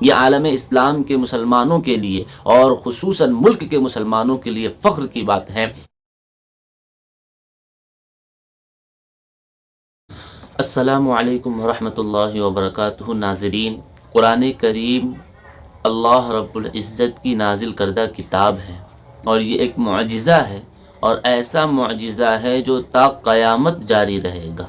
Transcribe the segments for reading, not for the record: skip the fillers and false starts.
یہ عالم اسلام کے مسلمانوں کے لیے اور خصوصاً ملک کے مسلمانوں کے لیے فخر کی بات ہے۔ السلام علیکم ورحمۃ اللہ وبرکاتہ۔ ناظرین، قرآن کریم اللہ رب العزت کی نازل کردہ کتاب ہے، اور یہ ایک معجزہ ہے، اور ایسا معجزہ ہے جو تا قیامت جاری رہے گا۔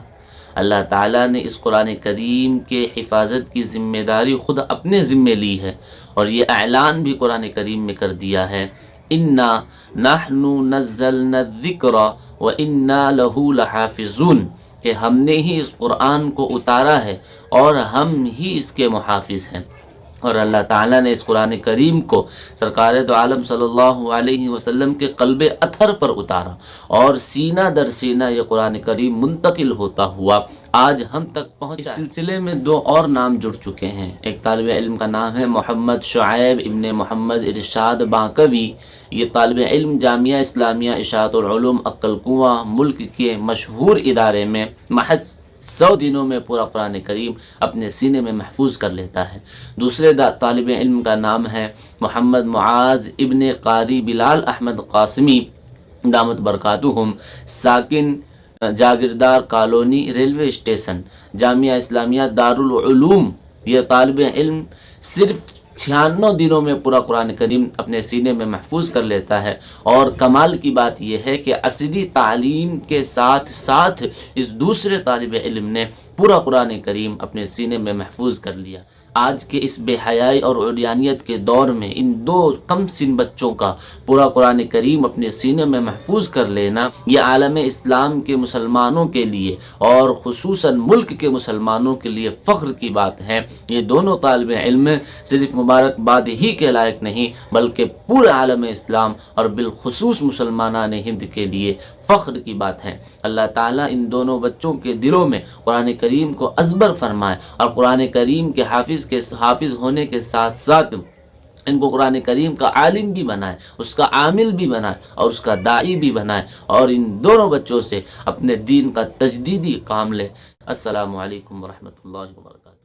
اللہ تعالیٰ نے اس قرآن کریم کے حفاظت کی ذمہ داری خود اپنے ذمے لی ہے، اور یہ اعلان بھی قرآن کریم میں کر دیا ہے، انا نحن نزلنا الذکر وانا لہ لحافظون، کہ ہم نے ہی اس قرآن کو اتارا ہے اور ہم ہی اس کے محافظ ہیں۔ اور اللہ تعالیٰ نے اس قرآن کریم کو سرکار دو عالم صلی اللہ علیہ وسلم کے قلب اطہر پر اتارا، اور سینہ در سینہ یہ قرآن کریم منتقل ہوتا ہوا آج ہم تک پہنچا۔ اس سلسلے میں دو اور نام جڑ چکے ہیں۔ ایک طالب علم کا نام ہے محمد شعیب ابن محمد ارشاد بانکوی۔ یہ طالب علم جامعہ اسلامیہ اشاعت العلوم عقل کنواں ملک کے مشہور ادارے میں محض 100 دنوں میں پورا قرآن کریم اپنے سینے میں محفوظ کر لیتا ہے۔ دوسرے طالب علم کا نام ہے محمد معاذ ابن قاری بلال احمد قاسمی دامت برکاتہم، ساکن جاگیردار colony railway station, Jamia Islamia Darul Uloom. یہ طالب علم صرف 96 دنوں میں پورا قرآن کریم اپنے سینے میں محفوظ کر لیتا ہے، اور کمال کی بات یہ ہے کہ عصری تعلیم کے ساتھ ساتھ اس دوسرے طالب علم نے پورا قرآن کریم اپنے سینے میں محفوظ کر لیا۔ آج کے اس بے حیائی اور عریانیت کے دور میں ان دو کم سن بچوں کا پورا قرآن کریم اپنے سینے میں محفوظ کر لینا، یہ عالم اسلام کے مسلمانوں کے لیے اور خصوصاً ملک کے مسلمانوں کے لیے فخر کی بات ہے۔ یہ دونوں طالب علم صرف مبارکباد ہی کے لائق نہیں، بلکہ پورے عالم اسلام اور بالخصوص مسلمانان ہند کے لیے فخر کی بات ہے۔ اللہ تعالیٰ ان دونوں بچوں کے دلوں میں قرآن کریم کو ازبر فرمائے، اور قرآن کریم کے حافظ ہونے کے ساتھ ساتھ ان کو قرآن کریم کا عالم بھی بنائے، اس کا عامل بھی بنائے، اور اس کا داعی بھی بنائے، اور ان دونوں بچوں سے اپنے دین کا تجدیدی کام لے۔ السلام علیکم ورحمۃ اللہ وبرکاتہ۔